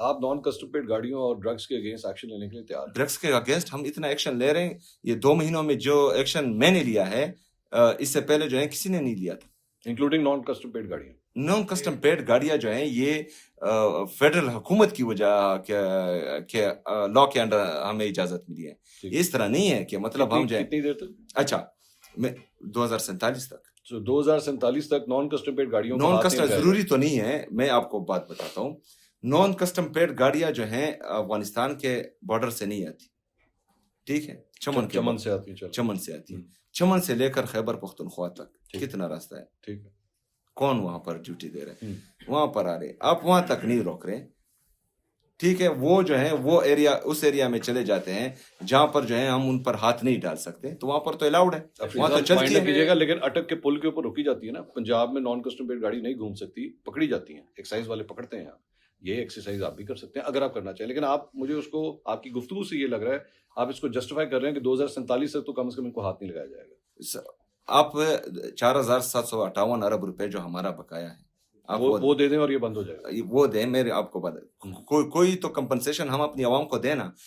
آپ non custom paid گاڑیوں اور ڈرگس کے اگینسٹ ایکشن لینے کے لیے تیار ہیں؟ ڈرگس کے اگینسٹ ہم اتنا ایکشن لے رہے ہیں. یہ 2 مہینوں میں جو ایکشن میں نے لیا ہے اس سے پہلے جو ہے کسی نے نہیں لیا تھا. انکلوڈنگ نان کسٹم پیڈ گاڑیاں. نان کسٹم پیڈ گاڑیاں جو ہیں یہ فیڈرل حکومت کی وجہ کہ لا کے انڈر ہمیں اجازت ملی ہے. اس طرح نہیں ہے کہ مطلب ہم جو ہے کتنی دیر تک؟ اچھا 2047 تک. 2047 تک نان کسٹم پیڈ گاڑیوں نان کسٹم ضروری تو نہیں ہے. میں آپ کو بات بتاتا ہوں. نان کسٹم پیڈ گاڑیاں جو ہیں افغانستان کے بارڈر سے نہیں آتی. ٹھیک ہے, چمن سے آتی ہیں. چمن سے آتی ہے. چمن سے لے کر خیبر پختونخوا تک کتنا راستہ ہے؟ ٹھیک ہے. کون وہاں پر ڈیوٹی دے رہے ہیں؟ وہاں پر آ رہے. آپ وہاں تک نہیں روک رہے. ٹھیک ہے, وہ جو ہے وہ ایریا اس ایریا میں چلے جاتے ہیں جہاں پر جو ہے ہم ان پر ہاتھ نہیں ڈال سکتے, تو وہاں پر تو الاؤڈ ہے, وہاں تو چلتی ہے گا. لیکن اٹک کے پل کے اوپر روکی جاتی ہے نا. پنجاب میں نان کسٹم پیڈ گاڑی نہیں گھوم سکتی, پکڑی جاتی ہیں. ایکسائز والے پکڑتے ہیں. یہ ایکسرسائز آپ بھی کر سکتے ہیں اگر آپ کرنا چاہیں. لیکن آپ مجھے اس کو آپ کی گفتگو سے یہ لگ رہا ہے آپ اس کو جسٹیفائی کر رہے ہیں کہ 2047 تک تو کم از کم ان کو ہاتھ نہیں لگایا جائے گا. آپ 4758 ارب روپے جو ہمارا بقایا ہے آپ وہ دے دیں اور یہ بند ہو جائے گا. وہ دیں. میرے آپ کو بتا کوئی تو کمپنسیشن ہم اپنی عوام کو دینا.